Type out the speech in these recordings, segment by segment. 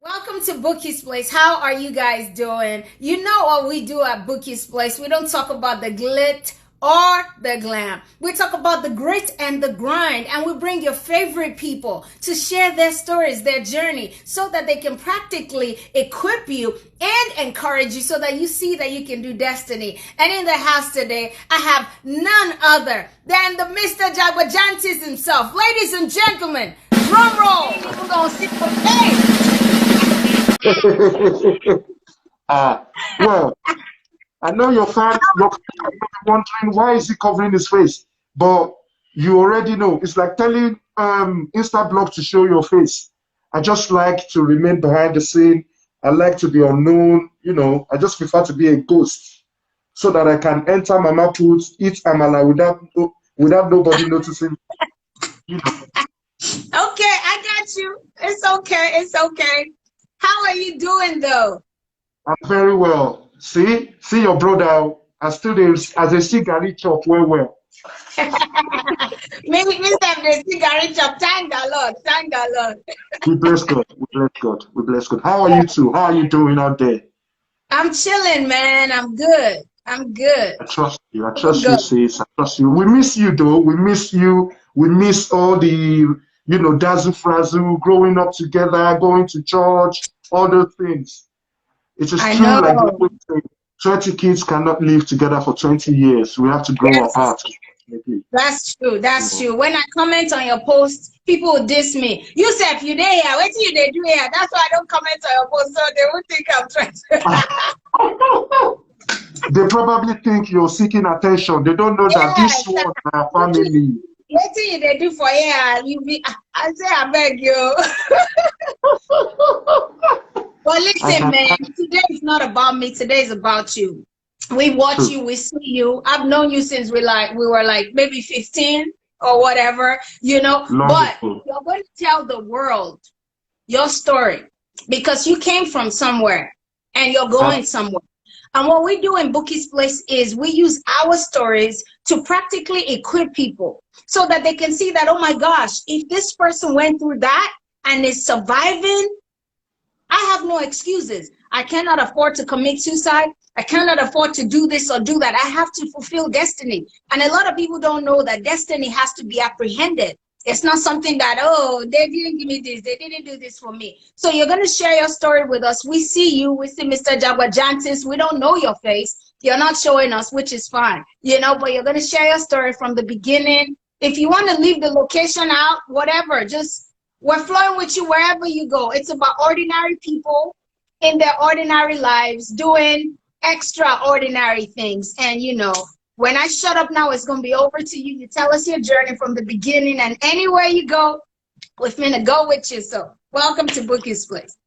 Welcome to Bookie's Place. How are you guys doing? You know what we do at Bookie's Place. We don't talk about the glit or the glam. We talk about the grit and the grind, and we bring your favorite people to share their stories, their journey, so that they can practically equip you and encourage you so that you see that you can do destiny. And in the house today, I have none other than the Mr. Jagbajantis himself. Ladies and gentlemen, drum roll. We're gonna sit for Well, I know your fans are wondering why is he covering his face, but you already know. It's like telling Instablog to show your face. I just like to remain behind the scene. I like to be unknown. I just prefer to be a ghost so that I can enter Mama Put, eat amala without nobody noticing. You know. Okay, I got you. It's okay. It's okay. How are you doing though? I'm very well. See your brother. I still there as a cigarette chop well. Maybe Mr. The cigarette shop. Thank the Lord. Thank the Lord. We bless God. We bless God. We bless God. How are you two? How are you doing out there? I'm chilling, man. I'm good. I'm good. I trust you. I I'm trust you, good. sis. I trust you. We miss you though. We miss you. We miss all the, dazzle frazzle, growing up together, going to church, all those things. It is I true, like they know. always say, 20 kids cannot live together for 20 years. We have to grow Yes, apart. Definitely. that's true. You That's know. true. When I comment on your post, people will diss me. You said you there here. What you they do here? That's why I don't comment on your post, so they won't think I'm trying to. They probably think you're seeking attention. They don't know that this Yes. was our family. What you they do for here? You be I say I beg you. But I listen, can man, today is not about me. Today is about you. We watch true. you, we see you. I've known you since we were like maybe 15 or whatever, Long but ago. you're going to tell the world your story because you came from somewhere and you're Uh, going somewhere. And what we do in Bookie's Place is we use our stories to practically equip people so that they can see that, oh my gosh, if this person went through that and is surviving, I have no excuses. I cannot afford to commit suicide. I cannot afford to do this or do that. I have to fulfill destiny. And a lot of people don't know that destiny has to be apprehended. It's not something that, oh, they didn't give me this. They didn't do this for me. So you're going to share your story with us. We see you. We see Mr. Jagbajantis. We don't know your face. You're not showing us, which is fine, but you're going to share your story from the beginning. If you want to leave the location out, whatever, just we're flowing with you wherever you go. It's about ordinary people in their ordinary lives doing extraordinary things. And when I shut up now, it's going to be over to you. You tell us your journey from the beginning, and anywhere you go, we're finna go with you. So welcome to Bookie's Place.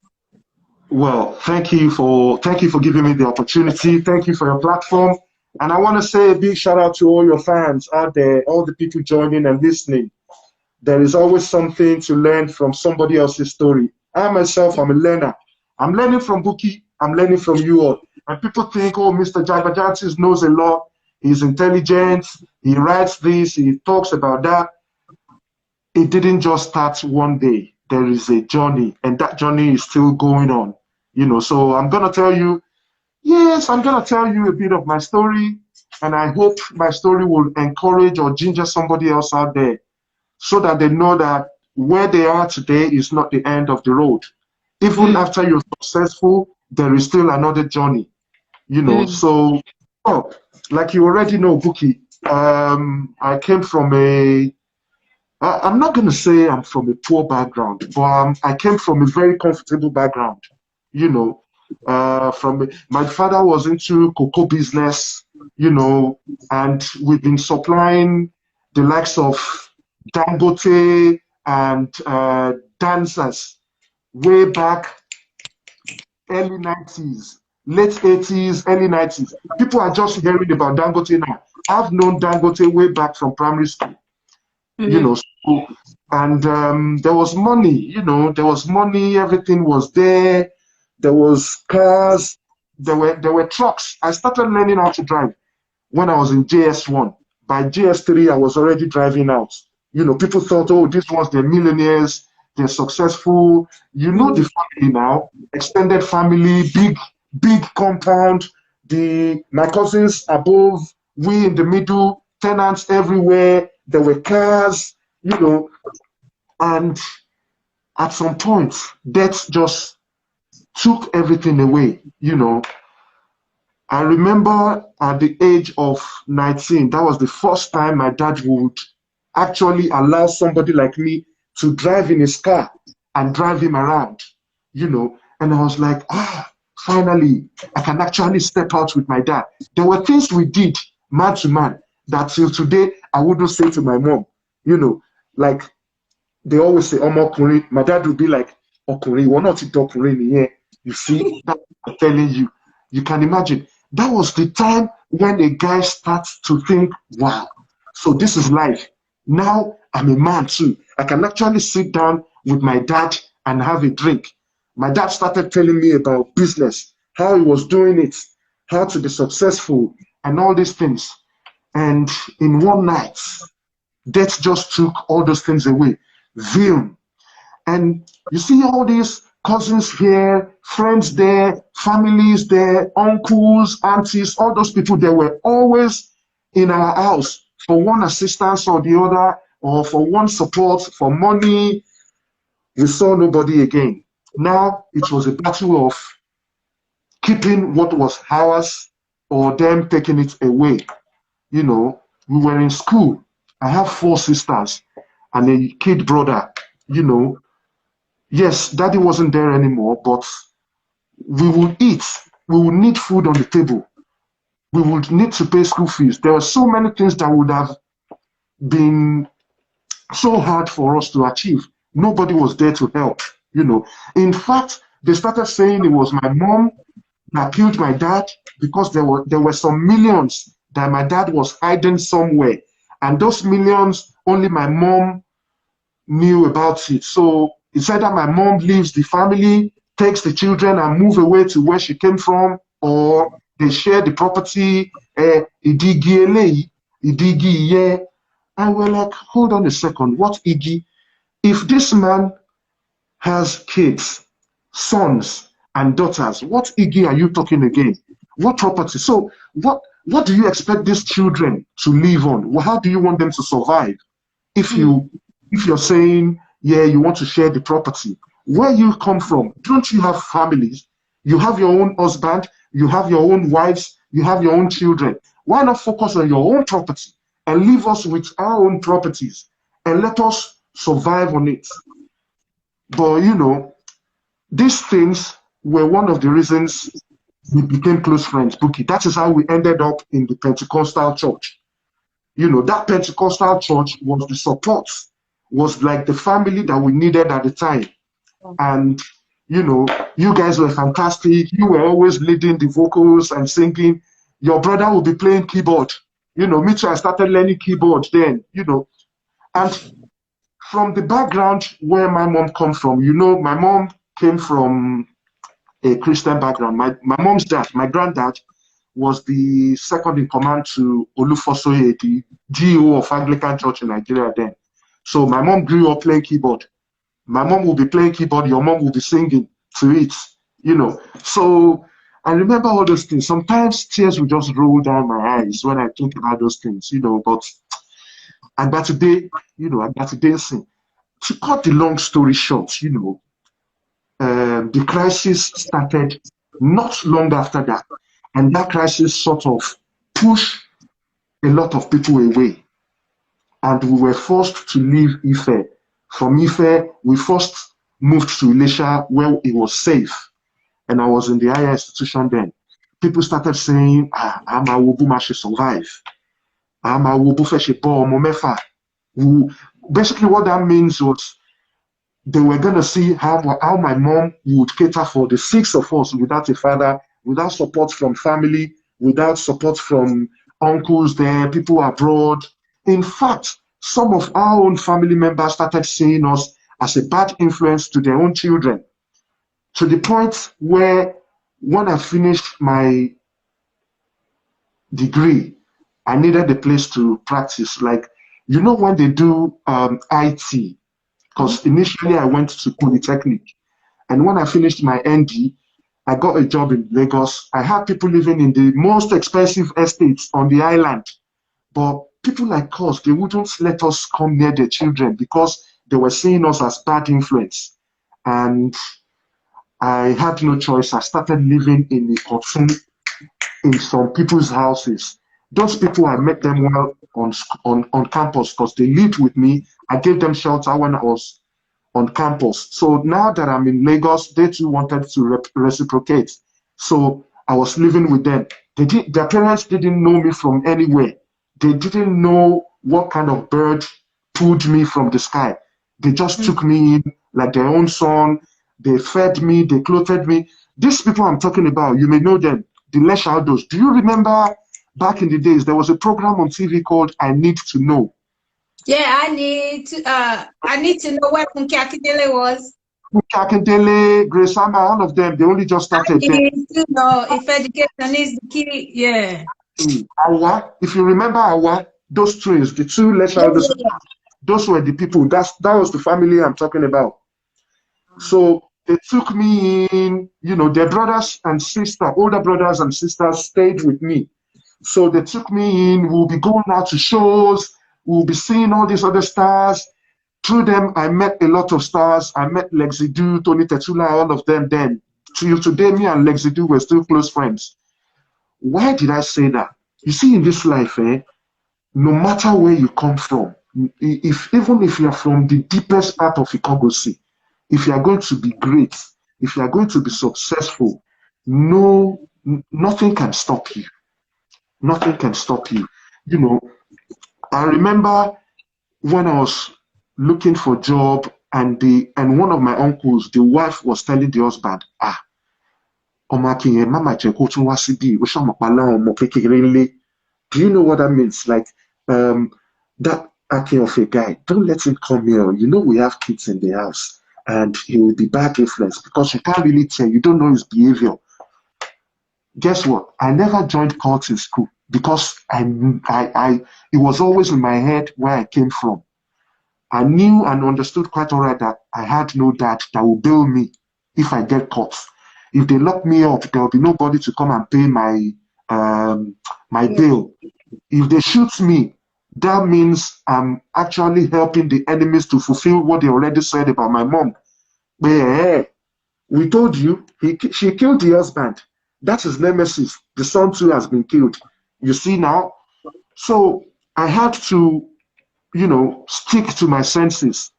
well, thank you for giving me the opportunity. Thank you for your platform. And I want to say a big shout out to all your fans out there, all the people joining and listening. There is always something to learn from somebody else's story. I myself, I'm a learner. I'm learning from Bookie. I'm learning from you all. And people think, oh, Mr. Jagbajantis knows a lot. He's intelligent. He writes this. He talks about that. It didn't just start one day. There is a journey, and that journey is still going on. So I'm gonna tell you a bit of my story, and I hope my story will encourage or ginger somebody else out there so that they know that where they are today is not the end of the road. Even Mm, after you're successful, there is still another journey. mm, So, oh, like you already know, Bookie, I came from I'm not going to say I'm from a poor background, but I came from a very comfortable background. You know, my father was into cocoa business, and we've been supplying the likes of Dangote and dancers way back early 90s, late 80s, early 90s. People are just hearing about Dangote now. I've known Dangote way back from primary school, mm, so, and there was money, everything was there. There was cars, there were trucks. I started learning how to drive when I was in JS1. By JS3, I was already driving out. People thought, oh, these ones, they're millionaires. they're successful. You know the family now, extended family, big compound. My cousins above, we in the middle, tenants everywhere. There were cars, you know, and at some point, death just took everything away, you know. I remember at the age of 19, that was the first time my dad would actually allow somebody like me to drive in his car and drive him around, you know. And I was like, finally, I can actually step out with my dad. There were things we did, man to man, that till today I wouldn't say to my mom, you know, like they always say, Omokuri. My dad would be like, Okuri, we're not Okuri here. You see, that's what I'm telling you. You can imagine. That was the time when a guy starts to think, wow, so this is life. Now I'm a man too. I can actually sit down with my dad and have a drink. My dad started telling me about business, how he was doing it, how to be successful, and all these things. And in one night, death just took all those things away. Vim. And you see all these cousins here, friends there, families there, uncles, aunties, all those people, they were always in our house for one assistance or the other, or for one support, for money. We saw nobody again. Now it was a battle of keeping what was ours or them taking it away. You know, we were in school. I have 4 sisters and a kid brother, you know. Yes, daddy wasn't there anymore, but we would eat. We would need food on the table. We would need to pay school fees. There were so many things that would have been so hard for us to achieve. Nobody was there to help, you know. In fact, they started saying it was my mom that killed my dad because there were some millions that my dad was hiding somewhere. And those millions, only my mom knew about it. So it's either my mom leaves the family, takes the children and move away to where she came from, or they share the property. Idigi, yeah. And we're like, hold on a second, what Iggy? If this man has kids, sons, and daughters, what Iggy are you talking again? What property? So what do you expect these children to live on? How do you want them to survive? If you're saying, yeah, you want to share the property, where you come from, don't you have families? You have your own husband, you have your own wives, you have your own children. Why not focus on your own property and leave us with our own properties and let us survive on it? But you know, these things were one of the reasons we became close friends, Bookie. That is how we ended up in the Pentecostal church. You know, that Pentecostal church was the support, was like the family that we needed at the time. And, you know, you guys were fantastic. You were always leading the vocals and singing. Your brother will be playing keyboard. You know, me too, I started learning keyboard then, you know. And from the background where my mom comes from, you know, my mom came from a Christian background. My mom's dad, my granddad, was the second in command to Olufosoye, the GO of Anglican Church in Nigeria then. So my mom grew up playing keyboard. My mom will be playing keyboard, your mom will be singing to it, you know. So I remember all those things. Sometimes tears will just roll down my eyes when I think about those things, you know, but I got today, you know, I got to dancing. To cut the long story short, you know, the crisis started not long after that. And that crisis sort of pushed a lot of people away. And we were forced to leave Ife. From Ife, we first moved to Ilesha where it was safe. And I was in the higher institution then. People started saying, I'm a Wobuma should survive. I'm a Wobufe Shepo Momefa. Basically, what that means was they were going to see how my mom would cater for the 6 of us without a father, without support from family, without support from uncles there, people abroad. In fact, some of our own family members started seeing us as a bad influence to their own children, to the point where when I finished my degree, I needed a place to practice. Like, you know, when they do IT, because initially I went to Polytechnic. And when I finished my ND, I got a job in Lagos. I had people living in the most expensive estates on the island. But people like us, they wouldn't let us come near their children because they were seeing us as bad influence. And I had no choice. I started living in the Kotun in some people's houses. Those people, I met them well on campus because they lived with me. I gave them shelter when I was on campus. So now that I'm in Lagos, they too wanted to reciprocate. So I was living with them. Their parents didn't know me from anywhere. They didn't know what kind of bird pulled me from the sky. They just took me in like their own son. They fed me, they clothed me. These people I'm talking about, you may know them, the Leshaldos. Do you remember back in the days, there was a program on TV called I Need to Know? Yeah, I need to know where Funke Akindele was. Funke Akindele, Grace Ama, all of them, they only just started I need to know if education is the key. Yeah. Awa, if you remember Awa, those twins, the two Leshaldos, those were the people. That was the family I'm talking about. So they took me in, you know, their brothers and sisters, older brothers and sisters stayed with me. So they took me in, we'll be going out to shows, we'll be seeing all these other stars. Through them, I met a lot of stars. I met Lexidu, Tony Tetula, all of them then. Till today, me and Lexidu were still close friends. Why did I say that? You see, in this life, no matter where you come from, even if you're from the deepest part of Ikogosi, if you are going to be great, if you are going to be successful, nothing can stop you. Nothing can stop you. You know, I remember when I was looking for a job and one of my uncles, the wife was telling the husband, do you know what that means? Like, that Akin of a guy, don't let him come here. You know we have kids in the house and he will be bad influence because you can't really tell, you don't know his behavior. Guess what? I never joined cult in school because it was always in my head where I came from. I knew and understood quite all right that I had no dad that will bail me if I get caught. If they lock me up, there will be nobody to come and pay my bail. If they shoot me, that means I'm actually helping the enemies to fulfill what they already said about my mom. But hey, we told you, she killed the husband. That's his nemesis. The son too has been killed. You see now? So I had to, you know, stick to my senses.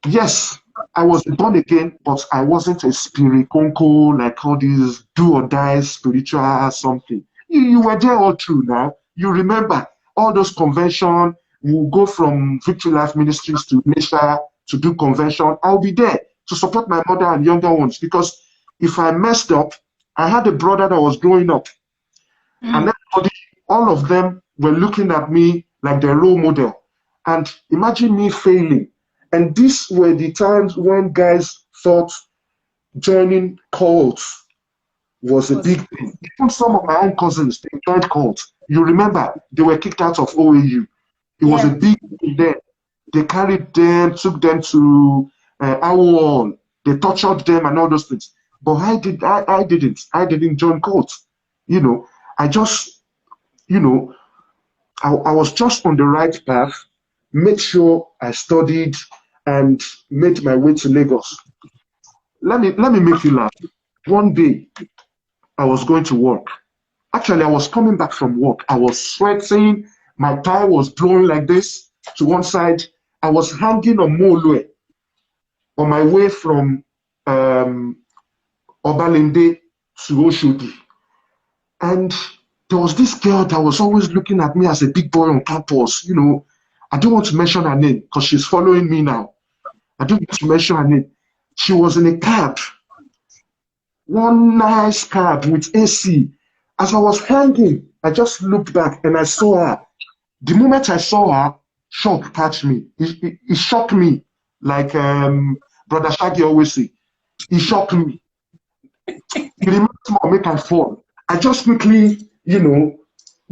Yes, I was born again, but I wasn't a spiriconco, like all these do or die spiritual something. You were there all through now. You remember all those convention. We'll go from Victory Life Ministries to Nisha to do convention. I'll be there to support my mother and younger ones because if I messed up, I had a brother that was growing up. And everybody, all of them were looking at me like their role model. And imagine me failing. And these were the times when guys thought joining cults was a big thing. Even some of my own cousins, they joined cults. You remember, they were kicked out of OAU. It was a big thing then. They carried them, took them to our they tortured them and all those things. But I didn't join cults. You know, I just, you know, I was just on the right path, made sure I studied and made my way to Lagos. Let me make you laugh. One day, I was going to work. Actually, I was coming back from work. I was sweating. My tie was blowing like this to one side. I was hanging on Molue on my way from Obalende to Oshodi. And there was this girl that was always looking at me as a big boy on campus. You know, I don't want to mention her name because she's following me now. I don't want to mention her name. She was in a cab, one nice cab with AC. As I was hanging, I just looked back and I saw her. The moment I saw her, shock catch me. It shocked me, like Brother Shaggy always say. It shocked me. It reminds me of make I fall. I just quickly, you know,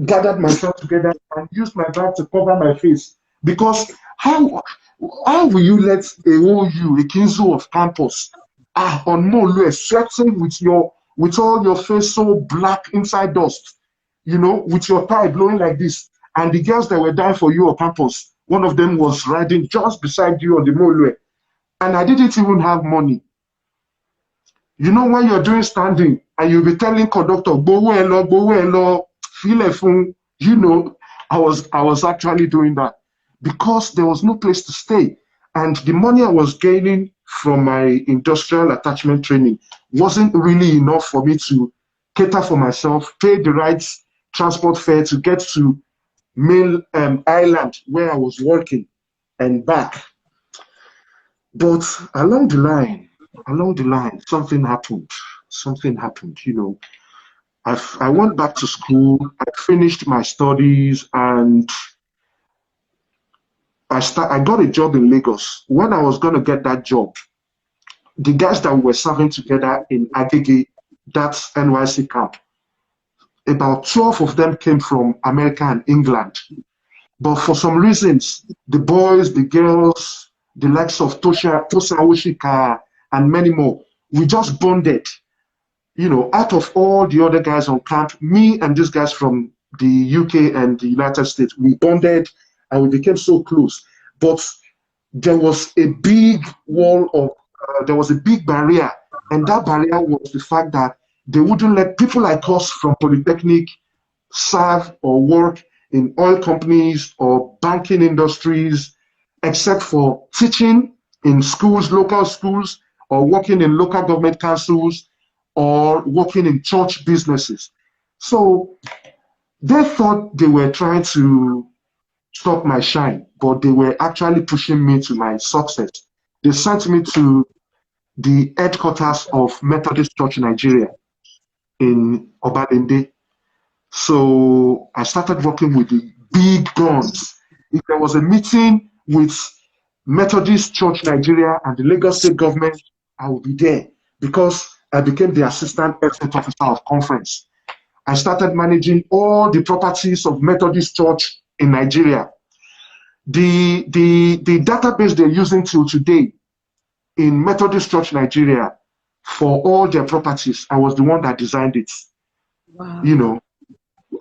gathered myself together and used my bag to cover my face because How will you let a whole you, a kinzo of campus, on Molu, sweating with all your face so black inside dust, with your tie blowing like this, and the girls that were dying for you on campus, one of them was riding just beside you on the Molu, and I didn't even have money. When you're doing standing and you'll be telling conductor, go hello, feel a phone, I was actually doing that because there was no place to stay. And the money I was gaining from my industrial attachment training wasn't really enough for me to cater for myself, pay the right transport fare to get to Main Island where I was working and back. But along the line, something happened. Something happened, I went back to school, I finished my studies, and I got a job in Lagos. When I was going to get that job, the guys that we were serving together in Agege, that's NYC camp, about 12 of them came from America and England. But for some reasons, the boys, the girls, the likes of Tosa Oshika, and many more, we just bonded. Out of all the other guys on camp, me and these guys from the UK and the United States, we bonded and we became so close. But there was a big there was a big barrier, and that barrier was the fact that they wouldn't let people like us from Polytechnic serve or work in oil companies or banking industries, except for teaching in schools, local schools, or working in local government councils, or working in church businesses. So they thought they were trying to stop my shine, but they were actually pushing me to my success. They sent me to the headquarters of Methodist Church Nigeria in Obadende. So I started working with the big guns. If there was a meeting with Methodist Church Nigeria and the Lagos State government, I would be there because I became the assistant expert officer of conference. I started managing all the properties of Methodist Church in Nigeria. The database they're using till today in Methodist Church Nigeria for all their properties, I was the one that designed it. Wow.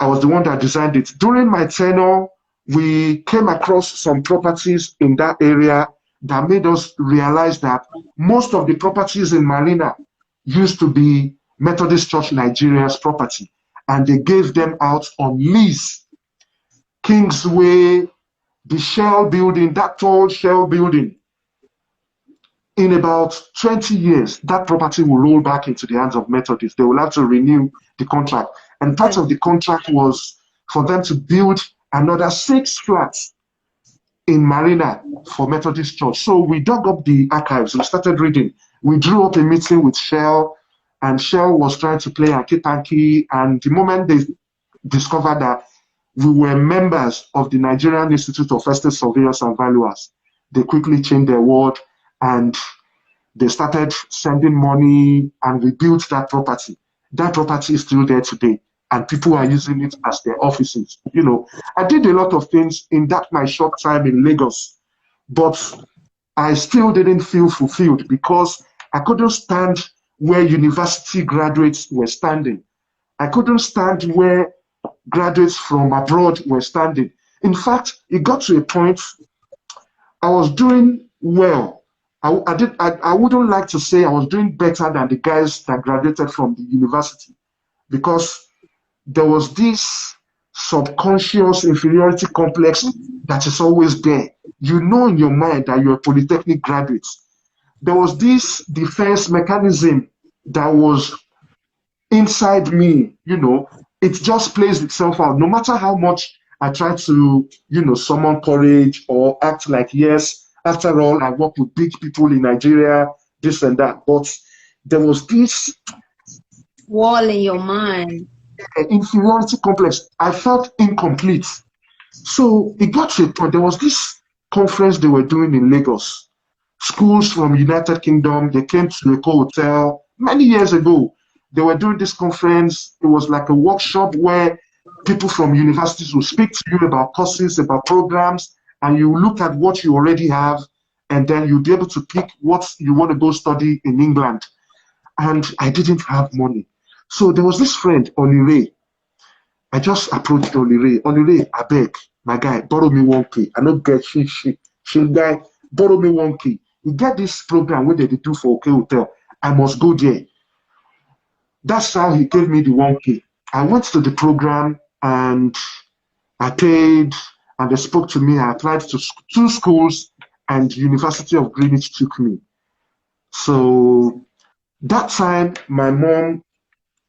I was the one that designed it. During my tenure, we came across some properties in that area that made us realize that most of the properties in Marina used to be Methodist Church Nigeria's property, and they gave them out on lease. Kingsway, the Shell building, that tall Shell building, in about 20 years, that property will roll back into the hands of Methodists. They will have to renew the contract. And part of the contract was for them to build another 6 flats in Marina for Methodist Church. So we dug up the archives, we started reading. We drew up a meeting with Shell, and Shell was trying to play hanky-panky. And the moment they discovered that we were members of the Nigerian Institute of Estate Surveyors and Valuers, they quickly changed their word and they started sending money, and we built that property. That property is still there today, and people are using it as their offices. I did a lot of things in that my short time in Lagos, but I still didn't feel fulfilled because I couldn't stand where university graduates were standing. I couldn't stand where graduates from abroad were standing. In fact, it got to a point I was doing well. I wouldn't like to say I was doing better than the guys that graduated from the university, because there was this subconscious inferiority complex that is always there. In your mind that you're a Polytechnic graduate. There was this defense mechanism that was inside me, it just plays itself out. No matter how much I try to, summon courage or act like, yes, after all, I work with big people in Nigeria, this and that. But there was this wall in your mind. Inferiority complex. I felt incomplete. So it got to a point. There was this conference they were doing in Lagos. Schools from United Kingdom, they came to a hotel many years ago. They were doing this conference. It was like a workshop where people from universities will speak to you about courses, about programs, and you look at what you already have and then you'll be able to pick what you want to go study in England. And I didn't have money. So there was this friend, Olire. I just approached Olire. Olire, I beg, my guy, borrow me 1K. I don't get she guy, borrow me 1K. You get this program where they do for OK Hotel. I must go there. That's how he gave me the 1K. I went to the program and I paid, and they spoke to me. I applied to 2 schools, and University of Greenwich took me. So that time, my mom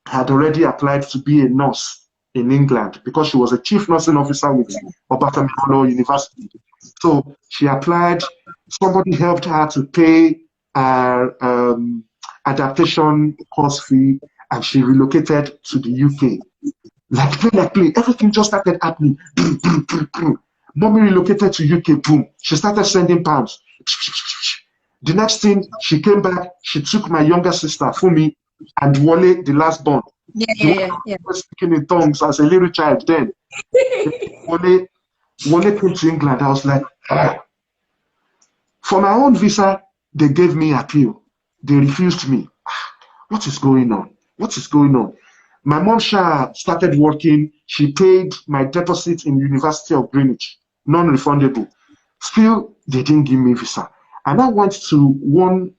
had already applied to be a nurse in England because she was a chief nursing officer with Obafemi University. So she applied. Somebody helped her to pay adaptation course fee, and she relocated to the UK. Like play, everything just started happening. Boom, boom, boom, boom. Mommy relocated to UK, boom. She started sending pounds. The next thing, she came back, she took my younger sister, Fumi, and Wale, the last born. Yeah. Was speaking in tongues as a little child then. Wale came to England. I was like, ah. For my own visa, they gave me appeal. They refused me. What is going on? What is going on? My mom started working. She paid my deposit in University of Greenwich, non-refundable. Still, they didn't give me visa. And I went to one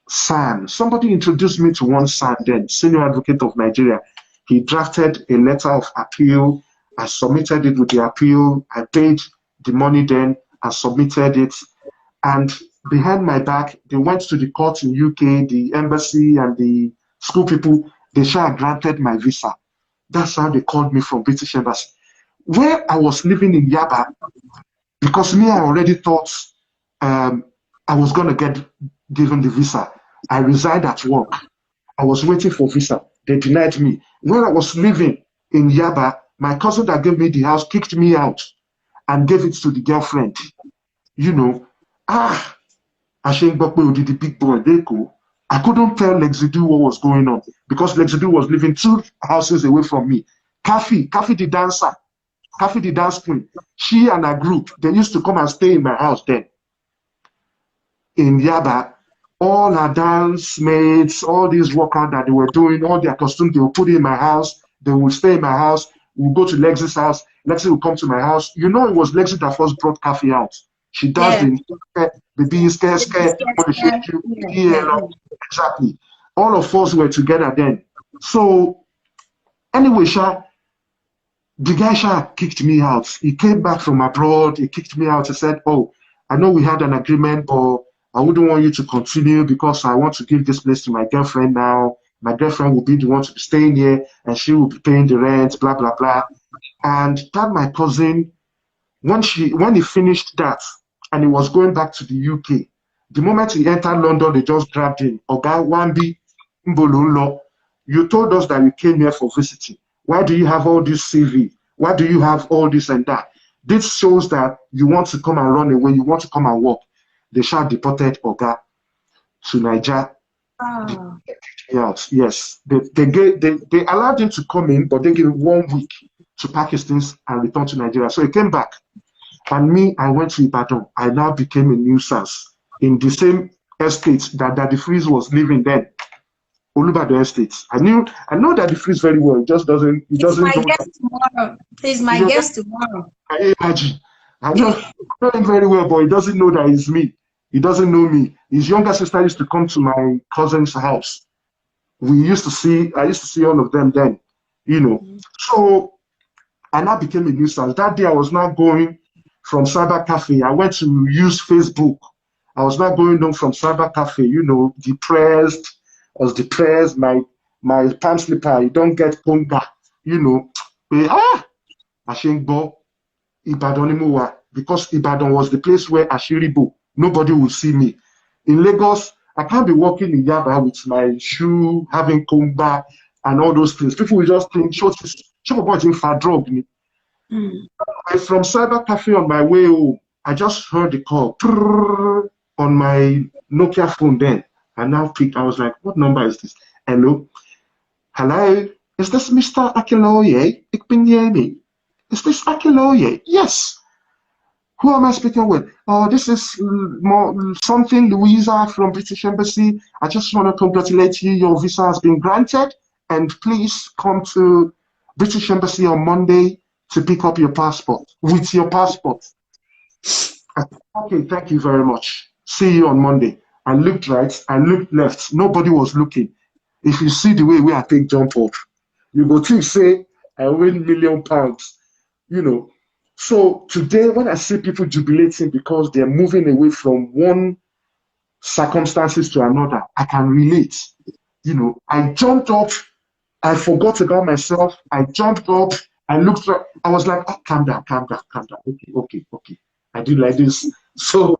SAN. Somebody introduced me to one SAN then, Senior Advocate of Nigeria. He drafted a letter of appeal. I submitted it with the appeal. I paid the money then. I submitted it. And behind my back, they went to the court in UK, the embassy and the school people. They granted my visa. That's how they called me from British Embassy. Where I was living in Yaba, because me, I already thought I was going to get given the visa. I resigned at work. I was waiting for visa. They denied me. Where I was living in Yaba, my cousin that gave me the house kicked me out and gave it to the girlfriend. You know, I shouldn't did the big boy, they go. I couldn't tell Lexidu what was going on because Lexidu was living 2 houses away from me. Kafi the dancer, Kafi the dance queen, she and her group, they used to come and stay in my house then. In Yaba, all her dance mates, all these workouts that they were doing, all their costumes, they will put in my house. They will stay in my house. We'll go to Lexi's house. Lexi will come to my house. You know, it was Lexi that first brought Kafi out. She does the being scared, exactly. All of us were together then. So anyway, the guy kicked me out. He came back from abroad. He kicked me out. He said, "Oh, I know we had an agreement, but I wouldn't want you to continue because I want to give this place to my girlfriend now. My girlfriend will be the one to be staying here, and she will be paying the rent, blah blah blah." And that my cousin, when he finished that, and he was going back to the UK. The moment he entered London, they just grabbed him. Oga Wambi Mbololo, you told us that you came here for visiting. Why do you have all this CV? Why do you have all this and that? This shows that you want to come and run away. You want to come and work. They deported Oga to Niger. Oh. Yes, they allowed him to come in, but they gave him 1 week to pack his things and return to Nigeria. So he came back. And me, I went to Ibadan. I now became a nuisance in the same estate that Daddy Freeze was living then. Olubado Estate. I know Daddy Freeze very well. He just doesn't. He doesn't. He's my guest tomorrow. He's my guest tomorrow. I know him very well, but he doesn't know that it's me. He doesn't know me. His younger sister used to come to my cousin's house. I used to see all of them then. You know. So I now became a nuisance. That day I was now going from Cyber Cafe. I went to use Facebook. I was not going home from Cyber Cafe, you know, depressed. I was depressed. My palm slipper, you don't get conga, you know. Ashingbo, Ibadan, because Ibadan was the place where Ashiribo, nobody will see me. In Lagos, I can't be walking in Yaba with my shoe, having conga and all those things. People will just think, short about him for drug. From Cyber Cafe on my way home, I just heard the call on my Nokia phone then. I now picked, I was like, what number is this? Hello? Hello? Is this Mr. Akiloye? Ik ben Yemi. Is this Akiloye? Yes. Who am I speaking with? Oh, this is more something Louisa from British Embassy. I just want to congratulate you. Your visa has been granted, and please come to British Embassy on Monday to pick up your passport with your passport. Okay, thank you very much. See you on Monday. I looked right, I looked left. Nobody was looking. If you see the way we are take jump up, you go think say I win £1,000,000, you know. So today, when I see people jubilating because they're moving away from one circumstances to another, I can relate. You know, I jumped up, I forgot about myself. I jumped up, I looked up, I was like, oh, calm down, calm down, calm down. Okay, okay, okay. I did like this. So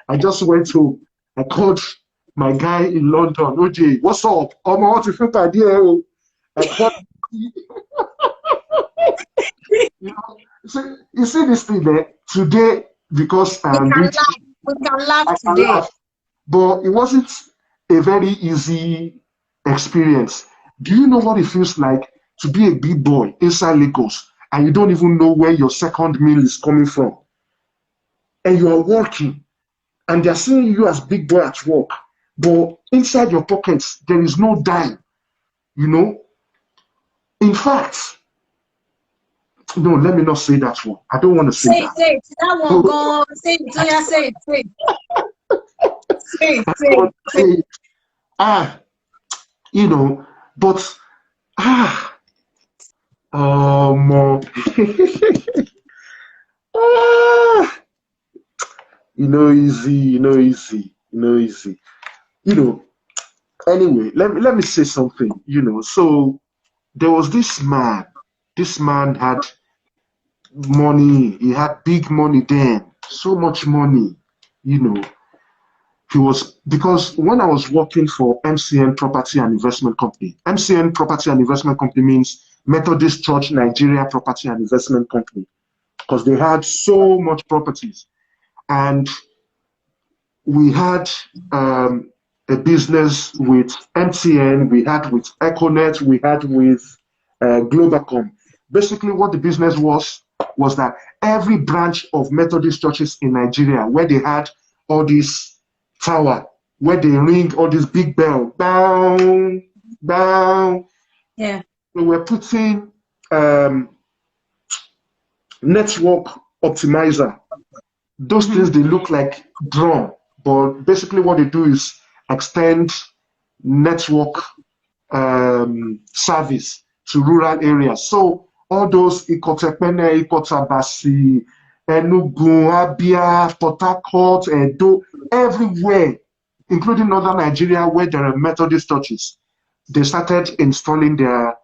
I just went to, I called my guy in London, OJ, what's up? Oh, my, what you feel idea? I called, you know, so you see this thing there today because I'm rich, We can laugh I can today. laugh, but it wasn't a very easy experience. Do you know what it feels like to be a big boy inside Lagos and you don't even know where your second meal is coming from? And you are working and they're seeing you as big boy at work, but inside your pockets, there is no dime, you know? In fact, no, let me not say that one. I don't want to say that. Say it. That one go. Say it. Say it. Say it. Say it. Say it. Say it. Ah, you know, but um, ah, easy. You know, anyway, let me say something, you know. So there was this man had money, he had big money then, so much money, you know. He was, because when I was working for MCN Property and Investment Company, MCN Property and Investment Company means Methodist Church Nigeria Property and Investment Company, because they had so much properties. And we had a business with MTN, we had with Econet, we had with Globacom. Basically, what the business was that every branch of Methodist churches in Nigeria, where they had all these tower, where they ring all this big bell, bang, bang. Yeah. We were putting network optimizer. Those things, they look like drum, but basically what they do is extend network service to rural areas. So all those Ikotepene, Ikotabasi, Enugu, Abia, Port Harcourt, Edo, everywhere, including northern Nigeria where there are Methodist churches, they started installing their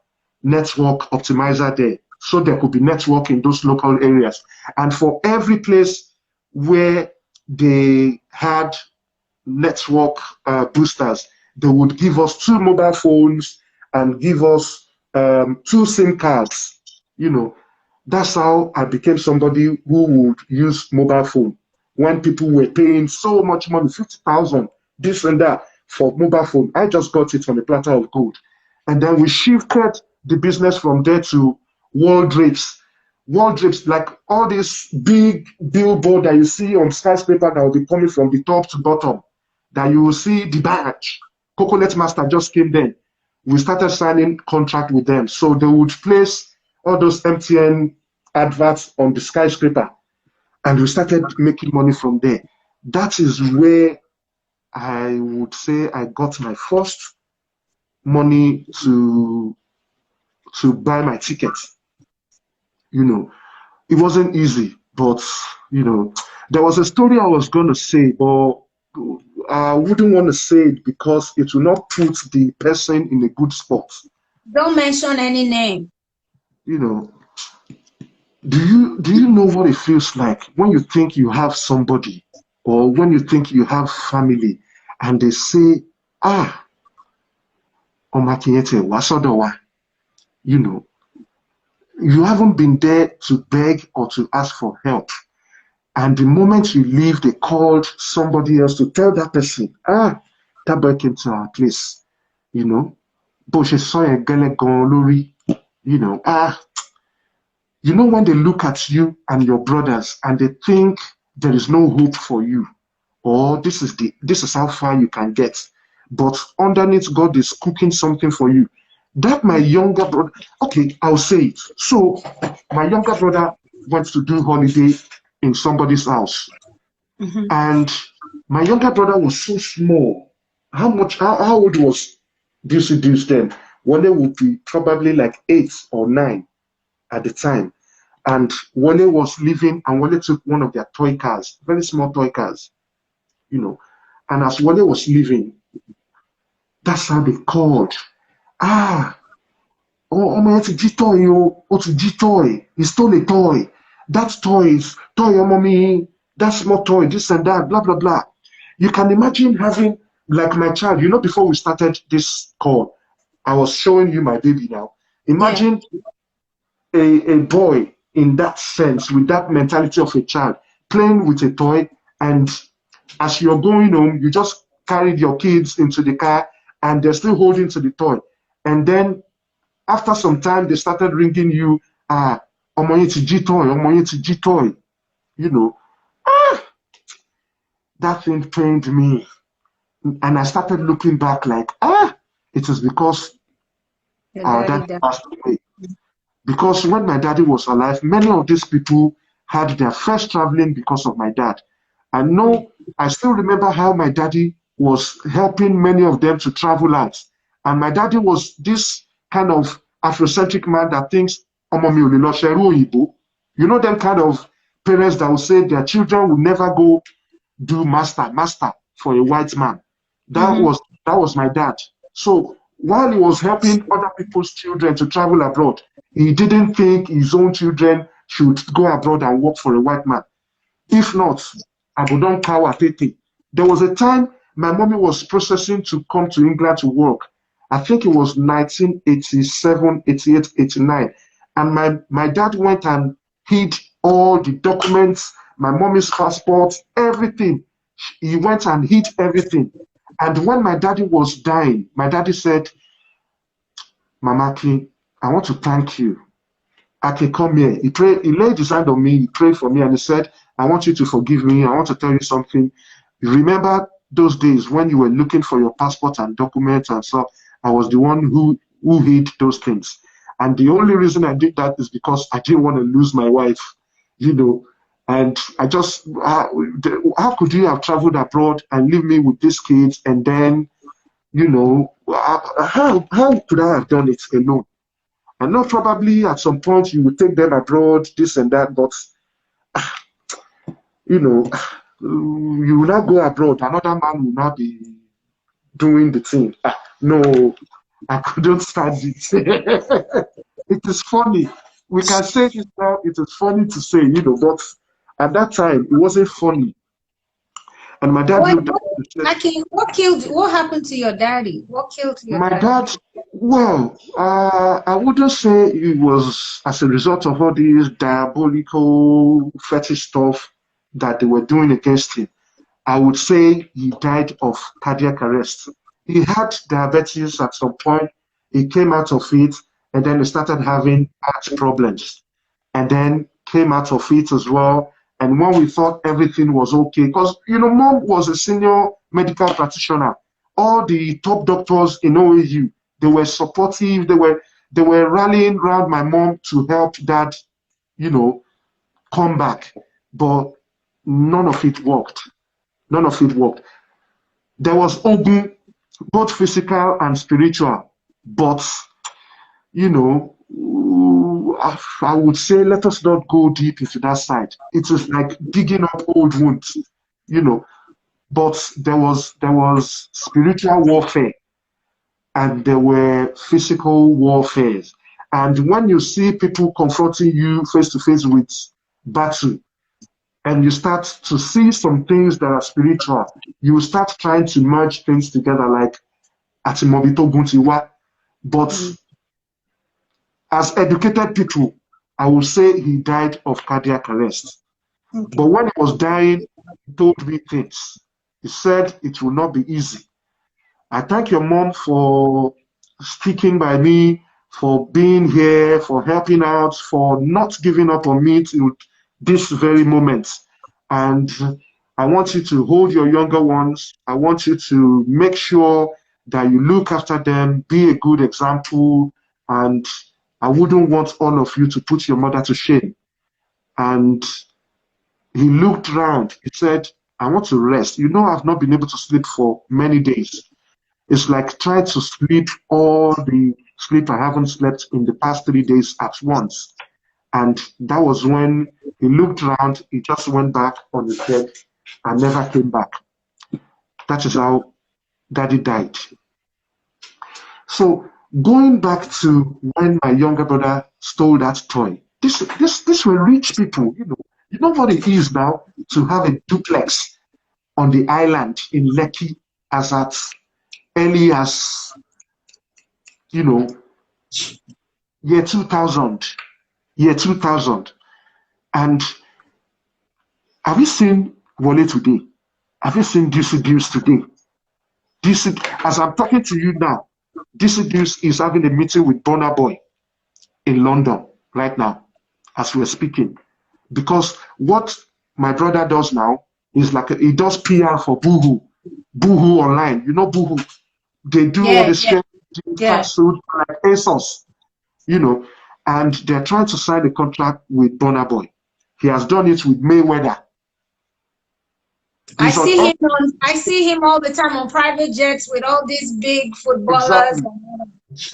network optimizer there. So there could be network in those local areas. And for every place where they had network boosters, they would give us 2 mobile phones and give us 2 SIM cards. You know, that's how I became somebody who would use mobile phone when people were paying so much money, 50,000, this and that for mobile phone. I just got it on a platter of gold. And then we shifted the business from there to wall drapes. Wall drapes, like all this big billboard that you see on skyscraper that will be coming from the top to bottom, that you will see the badge. Coconut Master just came then. We started signing contract with them. So they would place all those MTN adverts on the skyscraper. And we started making money from there. That is where I would say I got my first money to buy my tickets. You know, it wasn't easy, but you know, there was a story I was gonna say, but I wouldn't want to say it because it will not put the person in a good spot. Don't mention any name. You know, do you know what it feels like when you think you have somebody or when you think you have family and they say, ah, Omakinyete, wasodowa, you know, you haven't been there to beg or to ask for help. And the moment you leave, they called somebody else to tell that person, ah, that boy came to our place, you know. But she saw a girl gone lorry, you know, you know, when they look at you and your brothers and they think there is no hope for you, or this is how far you can get, but underneath God is cooking something for you. That my younger brother, okay, I'll say it. So my younger brother went to do holiday in somebody's house, and my younger brother was so small. How old was this then? Wale would be probably like 8 or 9 at the time. And Wale was leaving, and Wale took one of their toy cars, very small toy cars, you know. And as Wale was leaving, that's how they called. Ah, oh my, it's a G toy, yo. What's a G toy? He stole a toy. That toy is toy, oh mommy. That small toy, this and that, blah, blah, blah. You can imagine having, like my child, you know, before we started this call, I was showing you my baby now. Yeah. Imagine a boy in that sense, with that mentality of a child, playing with a toy, and as you're going home, you just carried your kids into the car and they're still holding to the toy. And then after some time, they started ringing you, Omoyeti G toy, Omoyeti G toy. You know, that thing pained me. And I started looking back like, it is because Your our daddy dad died. passed away. Because when my daddy was alive, many of these people had their first traveling because of my dad. I know, I still remember how my daddy was helping many of them to travel out. And my daddy was this kind of Afrocentric man that thinks, "Ọmọ mi ò lè lọ ṣerú òyìnbó." You know, them kind of parents that will say their children will never go do master for a white man. That was my dad. So while he was helping other people's children to travel abroad, he didn't think his own children should go abroad and work for a white man. If not, I would not cower Tete. There was a time my mommy was processing to come to England to work. I think it was 1987, 88, 89. And my dad went and hid all the documents, my mommy's passport, everything. He went and hid everything. And when my daddy was dying, my daddy said, "Mamaki, I want to thank you. Aki, come here." He prayed, he laid his hand on me, he prayed for me, and he said, "I want you to forgive me. I want to tell you something. You remember those days when you were looking for your passport and documents and stuff? I was the one who hid those things. And the only reason I did that is because I didn't want to lose my wife, you know. And I just, how could you have traveled abroad and leave me with these kids? And then, you know, how could I have done it alone? I know probably at some point you will take them abroad, this and that, but you know, you will not go abroad. Another man will not be doing the thing. No, I couldn't stand it. It is funny. We can say it now, it is funny to say, you know, but at that time it wasn't funny. And my dad looked at me and said, Aki, what happened to your daddy? What killed your my daddy? dad, well, I wouldn't say it was as a result of all these diabolical fetish stuff that they were doing against him. I would say he died of cardiac arrest. He had diabetes at some point. He came out of it, and then he started having heart problems, and then came out of it as well. And when we thought everything was okay, because you know, mom was a senior medical practitioner, all the top doctors in OAU, they were supportive. They were rallying around my mom to help dad, you know, come back. But none of it worked. None of it worked. There was ogun, both physical and spiritual, but you know, I would say let us not go deep into that side. It is like digging up old wounds, you know. But there was spiritual warfare and there were physical warfares. And when you see people confronting you face to face with battle, and you start to see some things that are spiritual, you start trying to merge things together like Atimobito Guntiwa. But as educated people, I will say he died of cardiac arrest. Okay. But when he was dying, he told me things. He said it will not be easy. I thank your mom for sticking by me, for being here, for helping out, for not giving up on me till this very moment. And I want you to hold your younger ones. I want you to make sure that you look after them, be a good example, and I wouldn't want all of you to put your mother to shame. And he looked round. He said, I want to rest. You know, I've not been able to sleep for many days. It's like trying to sleep all the sleep I haven't slept in the past 3 days at once. And that was when he looked around, he just went back on his bed and never came back. That is how Daddy died. So going back to when my younger brother stole that toy, this were rich people, you know. You know what it is now to have a duplex on the island in Lekki as at early as, you know, year 2000. And have you seen Wale today? Have you seen DC Deuce today? As I'm talking to you now, DC Deuce is having a meeting with Burna Boy in London right now, as we're speaking. Because what my brother does now is like he does PR for Boohoo online. You know Boohoo? They do all this food like ASOS, you know, and they're trying to sign a contract with Burna Boy. He has done it with Mayweather. I see him all the time on private jets with all these big footballers.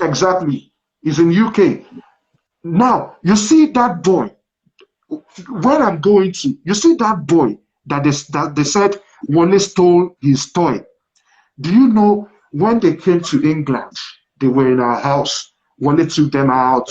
Exactly. He's in UK. Now, you see that boy, where I'm going to, you see that boy that they said Wale stole his toy. Do you know when they came to England, they were in our house, Wale took them out,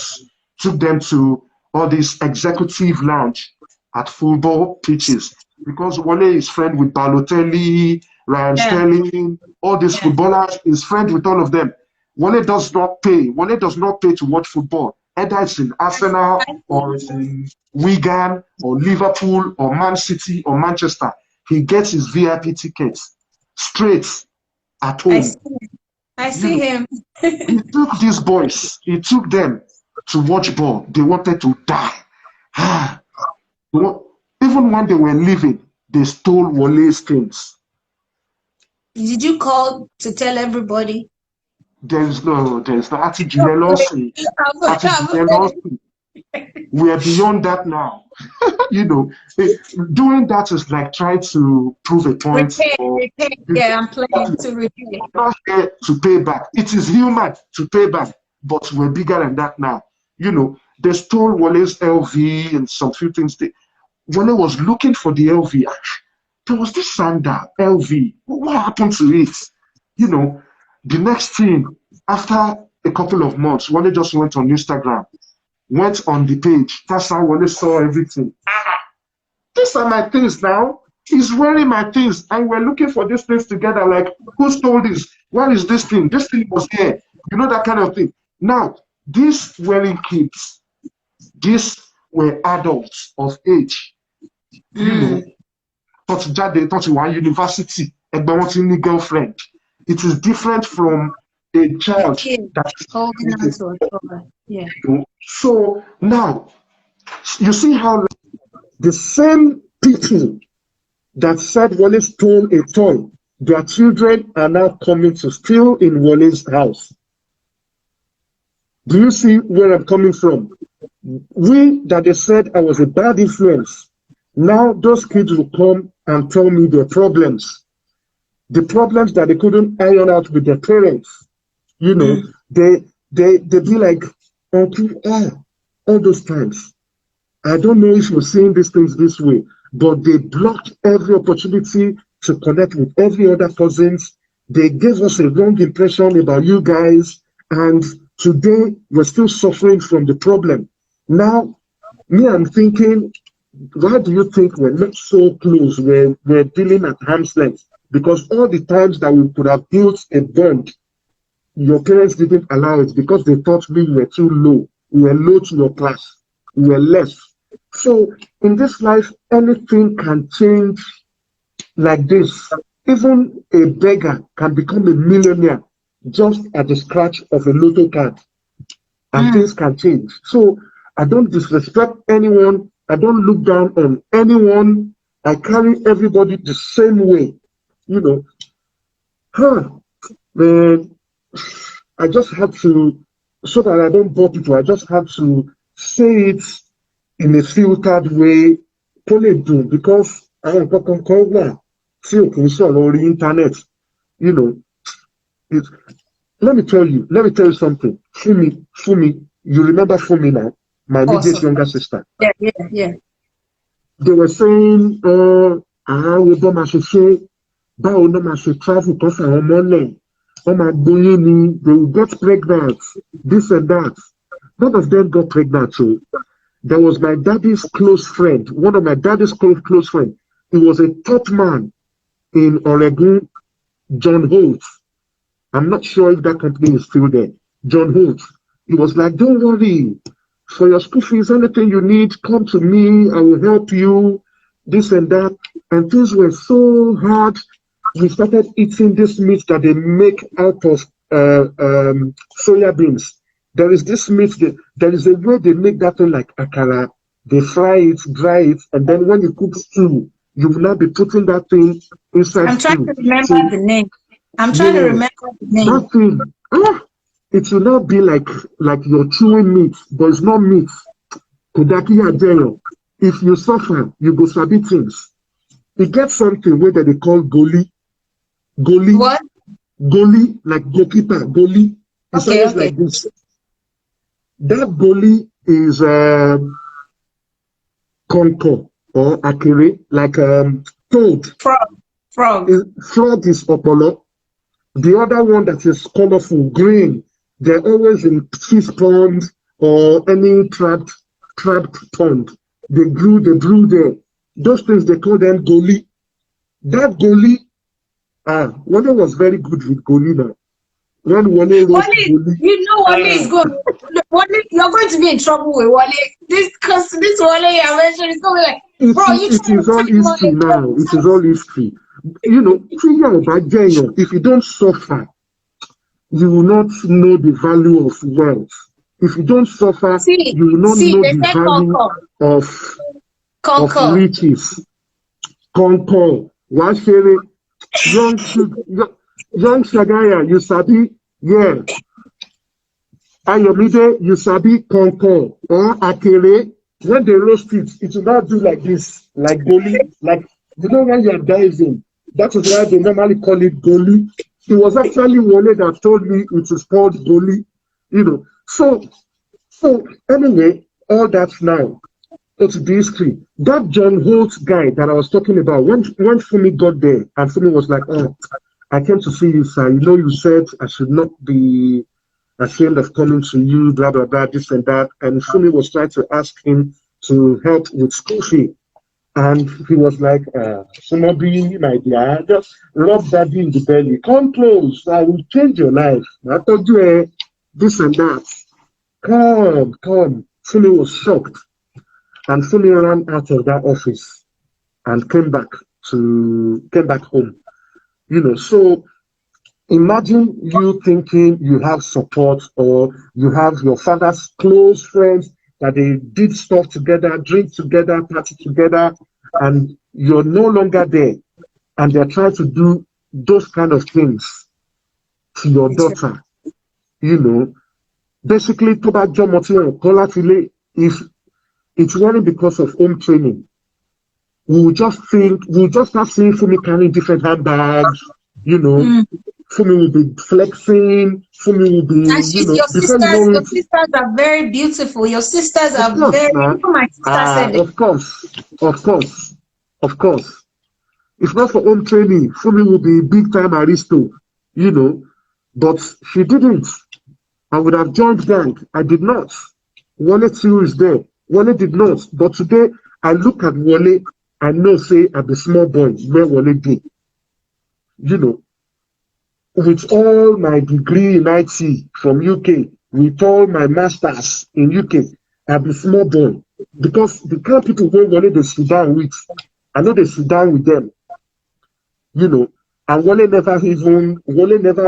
took them to all this executive lounge at football pitches, because Wale is friend with Balotelli, Ryan Sterling, all these footballers, is friend with all of them. Wale does not pay. Wale does not pay to watch football. Either it's in Arsenal or it's in Wigan or Liverpool or Man City or Manchester. He gets his VIP tickets straight at home. I see him. He took these boys, he took them to watch ball. They wanted to die. Even when they were leaving, they stole Wale's things. Did you call to tell everybody? There's no jealousy. We are beyond that now. You know, doing that is like trying to prove a point. Repay. Yeah, I'm planning to repay. Not here to pay back. It is human to pay back, but we're bigger than that now. You know, they stole Wale's LV and some few things. Wale was looking for the LV. There was this sandal, LV. What happened to it? You know, the next thing, after a couple of months, Wale just went on Instagram, went on the page. That's how Wale saw everything. These are my things now. He's wearing my things, and we're looking for these things together. Like, who stole this? Where is this thing? This thing was here. You know, that kind of thing. Now, these wearing kids, these were adults of age. You know, thought you were university, and wanting a girlfriend. It is different from a child that's holding on to a toy. Yeah. So now, you see how the same people that said Wale stole a toy, their children are now coming to steal in Wale's house. Do you see where I'm coming from? We that they said I was a bad influence, now those kids will come and tell me their problems. The problems that they couldn't iron out with their parents. You know, they be like, Uncle, all those times. I don't know if you're seeing these things this way, but they blocked every opportunity to connect with every other cousins. They gave us a wrong impression about you guys, and today we're still suffering from the problem. Now, me, I'm thinking, why do you think we're not so close? We're dealing at arm's length? Because all the times that we could have built a bond, your parents didn't allow it because they thought we were too low. We were low to your class. We were less. So in this life, anything can change like this. Even a beggar can become a millionaire just at the scratch of a lotto card. and things can change. So I don't disrespect anyone. I don't look down on anyone. I carry everybody the same way. You know, man, I just had to, so that I don't bore people, I just had to say it in a filtered way, because I am talking on internet, you know. It, let me tell you something. Fumi, you remember Fumi now, my immediate younger sister. Yeah. They were saying, we don't báwo ló máa ṣe travel kan fún àwọn ọmọlẹ̀ wọ́n máa gbóyún ni, they will get pregnant, this and that. None of them got pregnant. So there was my daddy's close friend, one of my daddy's close friend. He was a top man in Oregon, John Holt. I'm not sure if that company is still there. John Holt. He was like, don't worry, for your school fees, anything you need, come to me, I will help you, this and that. And things were so hard. We started eating this meat that they make out of soya beans. There is this meat, there is a way they make that thing like akara. They fry it, dry it, and then when you cook stew, you will now be putting that thing inside. I'm trying to remember the name. That thing, it will not be like you're chewing meat, but it's not meat. If you suffer, you go sabi things. You get something where they call goli. Goli. What? Goli, like goalkeeper. Goli. It's always like this. That goli is conco or akere, like toad. Frog. Frog is opolo. The other one that is colorful, green, they're always in fish pond or any trapped pond. They brew there. Those things, they call them goli. That goli, Wale was very good with goli now. When Wale roast goli, you know Wale is good. Wale, you're going to be in trouble with Wale. This Wale you mentioned is going to be like, bro, it is all history now. It is all history. You know, if you don't suffer, you will not know the value of wealth. If you don't suffer, you will not know the value of riches. Concord, Washere, young Shagaya, you sabi, yeah. Ayomide, you sabi Concord or Akere. When they roast it, it will not do like this, like goli, like, you know, when you're diving. That is why they normally call it goli. It was actually Wale that told me it is called goli, you know. So anyway, all that's now. It's the history. That John Holt guy that I was talking about, when Fumi got there, and Fumi was like, oh, I came to see you, sir. You know, you said I should not be ashamed of coming to you, blah, blah, blah, this and that. And Fumi was trying to ask him to help with school fee. And he was like, Sumobi, my dear, just rub daddy in the belly. Come close, I will change your life. I told you this and that. Come. Fumi was shocked. And Fumi ran out of that office and came back home. You know, so imagine you thinking you have support, or you have your father's close friends that they did stuff together, drink together, party together, and you're no longer there, and they're trying to do those kind of things to your daughter. You know, basically, if it's really because of home training, we'll just start seeing Fumi carrying different handbags, you know. Fumi will be flexing. Fumi will be, your sisters are very beautiful. Your sisters are very, my sister said it. Of course. If not for home training, Fumi will be big time aristo, you know. But she didn't. I would have joined gang. I did not. Wale too is there. Wale did not. But today, I look at Wale, I know, say, at the small boy, where Wale did. You know, with all my degree in IT from UK, with all my masters in UK, at the small boy. Because the kind of people where Wale they sit down with, I know they sit down with them. You know, and Wale never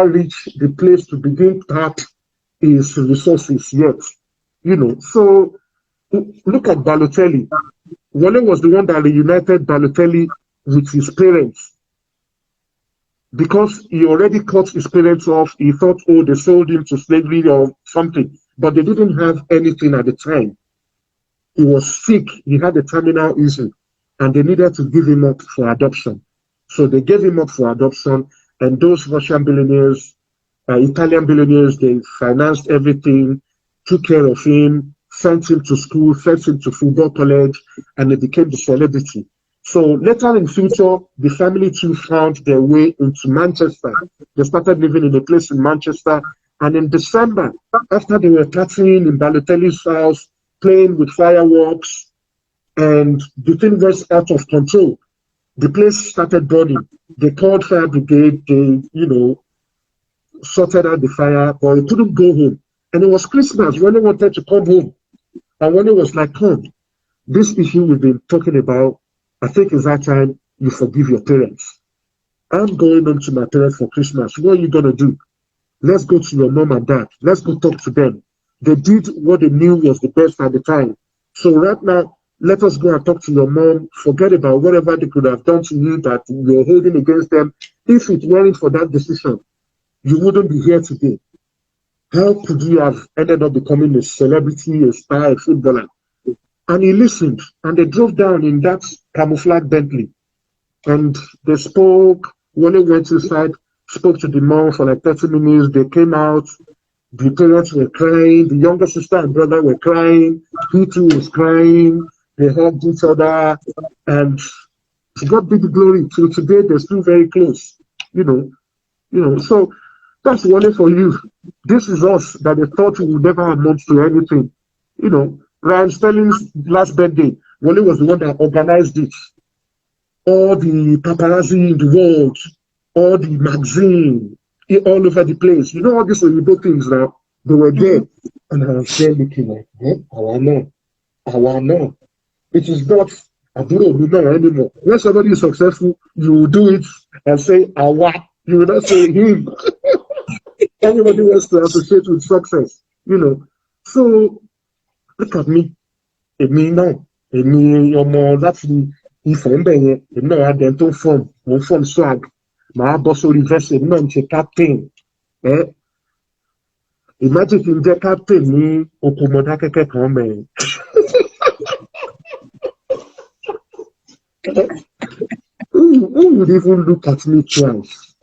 reached the place to begin tap his resources yet. So look at Balotelli. Wale was the one that reunited Balotelli with his parents because he already cut his parents off. He thought, oh, they sold him to slavery or something, but they didn't have anything at the time. He was sick. He had a terminal issue, and they needed to give him up for adoption. So they gave him up for adoption, and those Russian billionaires, Italian billionaires, they financed everything, took care of him, sent him to school, sent him to football college, and he became the celebrity. So later in future, the family too found their way into Manchester. They started living in a place in Manchester, and in December, after they were partying in Balotelli's house, playing with fireworks, and the thing was out of control. The place started burning. They called fire brigade. They, sorted out the fire, but he couldn't go home. And it was Christmas when he wanted to come home. And when he was like, come, this issue we've been talking about, I think it's that time you forgive your parents. I'm going home to my parents for Christmas. What are you going to do? Let's go to your mom and dad. Let's go talk to them. They did what they knew was the best at the time. So right now, let us go and talk to your mom. Forget about whatever they could have done to you that you're holding against them. If it weren't for that decision, you wouldn't be here today. How could you have ended up becoming a celebrity, a star, a footballer? And he listened, and they drove down in that camouflage Bentley. And they spoke. Wale went inside, spoke to the mom for like 30 minutes. They came out. The parents were crying. The younger sister and brother were crying. He too was crying. They hugged each other. And God be the glory. Till today, they're still very close. So that's Wale for you. This is us that they thought we would never amount to anything. Ryan Sterling's last birthday, Wale was the one that organized it. All the paparazzi in the world, all the magazine, all over the place. All these little things now, they were there. And I was there looking like, I know. It is not anymore. When somebody is successful, you will do it and say, awa. You will not say him. Everybody wants to associate with success, So look at me. Èmi náà, èmi ọmọ láti Ifẹ̀ ń bẹ̀ yẹn, èmi náà adẹ̀ tó form swag. Màá bọ́ sórí vẹ́sẹ̀, èmi náà ń ṣe captain. Imagine kí n jẹ́ captain ní oko Mọdákẹ́kẹ́ kan mẹ́rin. Who would even look at me twice?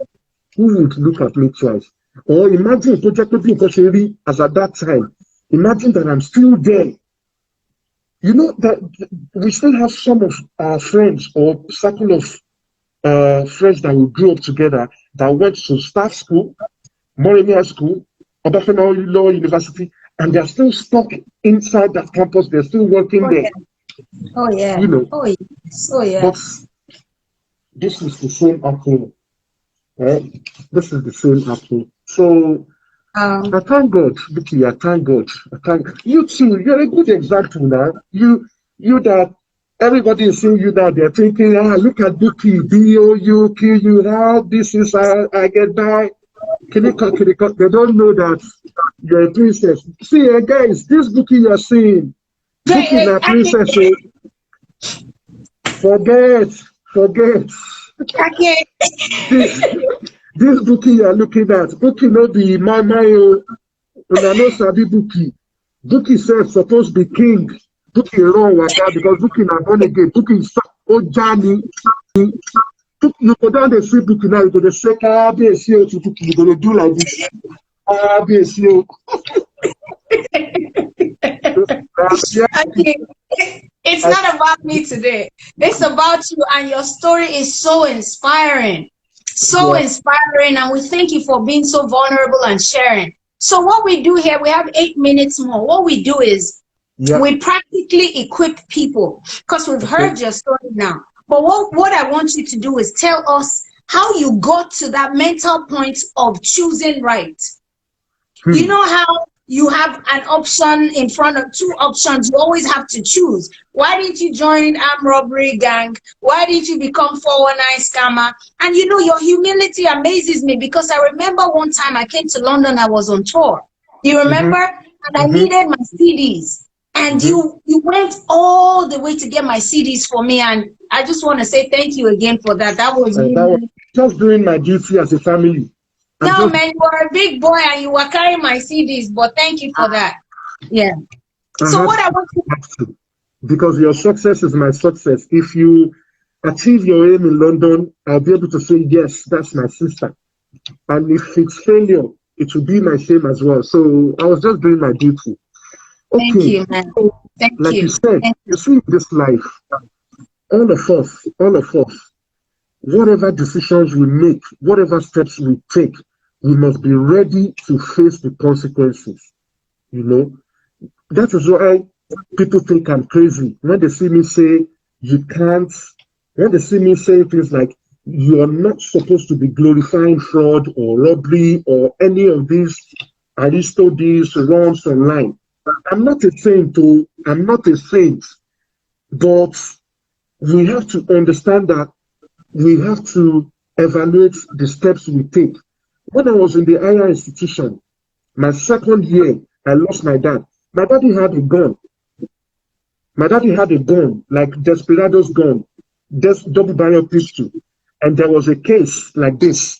Who would look at me twice? Or imagine tó jẹ́ pé bí nǹkan ṣe rí as at that time. Imagine that I'm still there. That we still have some of our friends or circle of friends that we grew up together that went to staff school, Moremia School, Obafemi Law University, and they're still stuck inside that campus. They're still working there. Oh, yeah. Oh, yes. Oh, yeah. But this is the same apple. This is the same apple. So, I thank God, Vicky. I thank God. You too. You're a good example now. You that everybody is seeing you now. They're thinking, look at Vicky, BOUQU'S. How this is I get by. Can you cut? They don't know that you're a princess. See, guys, this Vicky you're seeing, Vicky is a princess. Forget. This Bookie you are looking at, Bookie not be my and I know Sabi Bookie. Bookie says supposed to be king. Bookie wrong like that because Bookie not born again. Bookie is Johnny. You go down the street Bookie now, you go to say BSO to Bookie, you gonna do like this. BSO. It's not about me today. It's about you, and your story is so inspiring. So inspiring, and we thank you for being so vulnerable and sharing. So what we do here, we have 8 minutes more. What we do is we practically equip people because we've heard your story now. But what I want you to do is tell us how you got to that mental point of choosing right. You know how you have an option in front of 2 options. You always have to choose. Why didn't you join armed robbery gang? Why didn't you become 419 scammer? And your humility amazes me because I remember one time I came to London, I was on tour. You remember? And I needed my CDs. And you went all the way to get my CDs for me. And I just want to say thank you again for that. That was really... just doing my duty as a family. No, man, you are a big boy and you were carrying my CDs, but thank you for that. Yeah. So what I want to... Because your success is my success. If you achieve your aim in London, I'll be able to say, yes, that's my sister. And if it's failure, it will be my shame as well. So I was just doing my duty. Okay. Thank you, man. Thank like you. You said, you see this life, all of us, whatever decisions we make, whatever steps we take, we must be ready to face the consequences. You know, that is why people think I'm crazy. When they see me say, you can't, when they see me say things like, you are not supposed to be glorifying fraud or robbery or any of these Aristotle's wrongs online. I'm not a saint, I'm not a saint, but we have to understand that we have to evaluate the steps we take. When I was in the higher institution, my second year, I lost my dad. My daddy had a gun. My daddy had a gun, like Desperado's gun, double barrel pistol. And there was a case like this.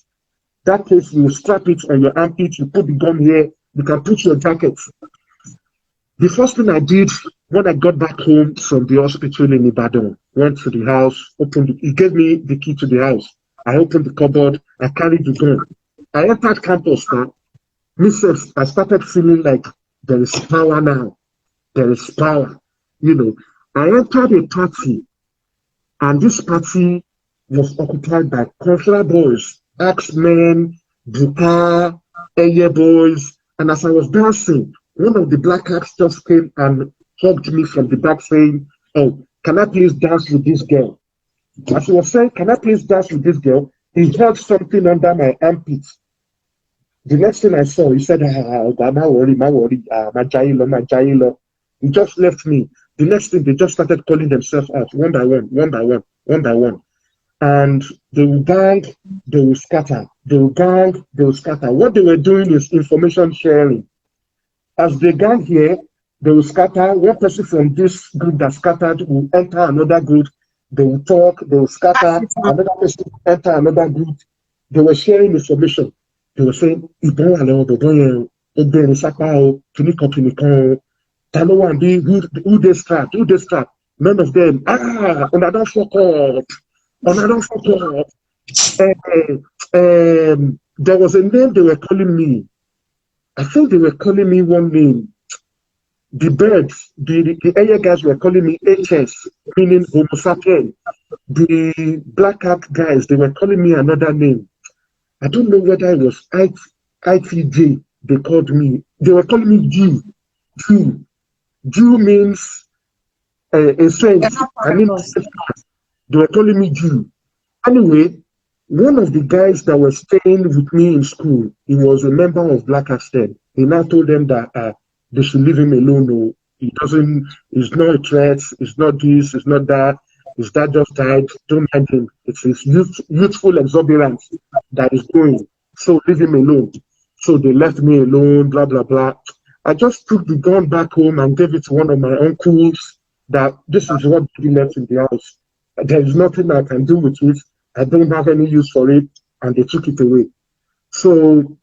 That case, you strap it on your armpit, you put the gun here, you can put your jacket. The first thing I did when I got back home from the hospital in Ibadan, went to the house, he gave me the key to the house. I opened the cupboard, I carried the gun. I entered campus now. I started feeling like there is power now. There is power. You know, I entered a party, and this party was occupied by cultural boys, Axemen, Buka, Eye boys. And as I was dancing, one of the black acts just came and hugged me from the back saying, oh, can I please dance with this girl? As he was saying, can I please dance with this girl? He held something under my armpit. The next thing I saw, he said, my worry, my jailo. He just left me. The next thing, they just started calling themselves out one by one. And they will gang, they will scatter. They will gang, they will scatter. What they were doing is information sharing. As they gang here, they will scatter. One person from this group that scattered will enter another group. They will talk, they will scatter. Another person will enter another group. They were sharing information. They were saying, who they strap? None of them. Another fuck up. There was a name they were calling me. I think they were calling me one name. The birds, the area guys were calling me HS, meaning Homo sapien. The black hat guys, they were calling me another name. I don't know whether it was ITJ they called me. They were calling me Jew. Jew means a saint. I mean, they were calling me Jew. Anyway, one of the guys that was staying with me in school, he was a member of Black Accent. He now told them that they should leave him alone. No, he's not a threat, it's not this, it's not that, his dad just died, don't mind him. It's his youthful exuberance that is going. So leave him alone. So they left me alone, blah, blah, blah. I just took the gun back home and gave it to one of my uncles that this is what he left in the house. There is nothing I can do with it. I don't have any use for it, and they took it away. So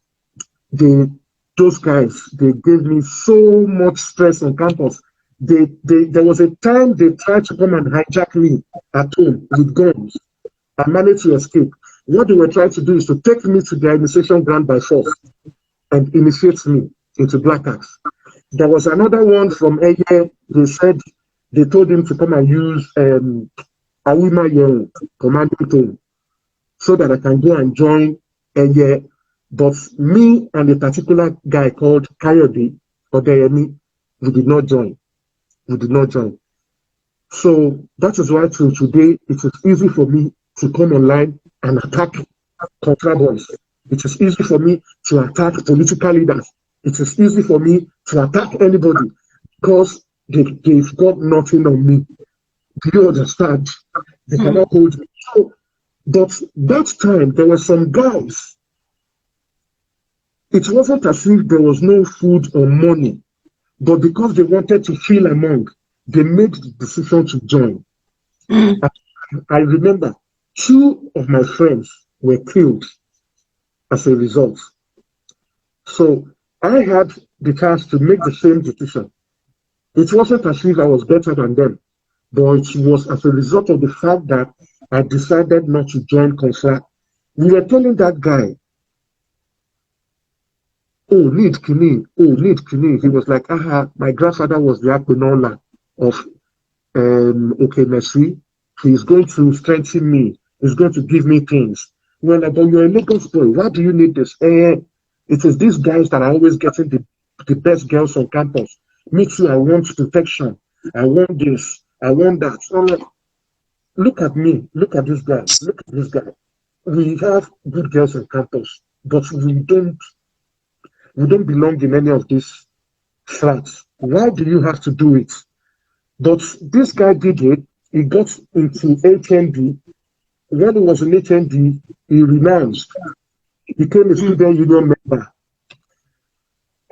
those guys, they gave me so much stress on campus. There was a time they tried to come and hijack me at home with guns. I managed to escape. What they were trying to do is to take me to their initiation ground by force and initiate me into Black Axe. There was another one from Eye. They told him to come and use Awima Yell commanding tone so that I can go and join Eye. But me and a particular guy called Kayode Odeyemi, we did not join. So that is why till today it is easy for me to come online and attack contrabands. It is easy for me to attack political leaders. It is easy for me to attack anybody because they've got nothing on me. Do you understand? They cannot hold me. So, but that time there were some guys It wasn't as if there was no food or money, but because they wanted to feel among, they made the decision to join. I remember 2 of my friends were killed as a result. So I had the chance to make the same decision. It wasn't as if I was better than them, but it was as a result of the fact that I decided not to join Consa. We were telling that guy, oh, need Kini, oh, need Kini. He was like, my grandfather was the Akpenola of Messi. He's going to strengthen me. He's going to give me things. Well, but you're a Lagos boy. Why do you need this? It is these guys that are always getting the best girls on campus. Me too, I want protection. I want this. I want that. So like, look at me. Look at this guy. Look at this guy. We have good girls on campus, but we don't belong in any of these flats. Why do you have to do it? But this guy did it. He got into HND. When he was in HND, he renounced. He became a student union member.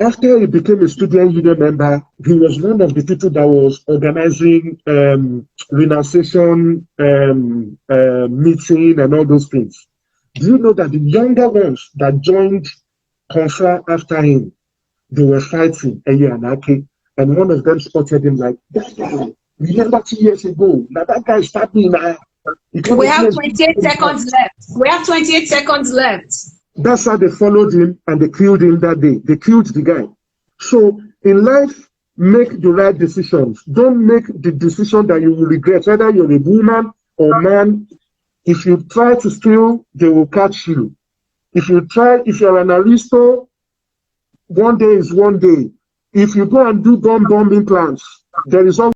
After he became a student union member, he was one of the people that was organizing renunciation meeting and all those things. Do you know that the younger ones that joined Consa after him, they were fighting Eye and Ake, and one of them spotted him like, that guy, remember 2 years ago, now that guy stabbed me now. We have 28 seconds left. We have 28 seconds left. That's how they followed him and they killed him that day. They killed the guy. So in life, make the right decisions. Don't make the decision that you will regret, whether you're a woman or man. If you try to steal, they will catch you. If you're an aristo, one day is one day. If you go and do bomb implants, there is always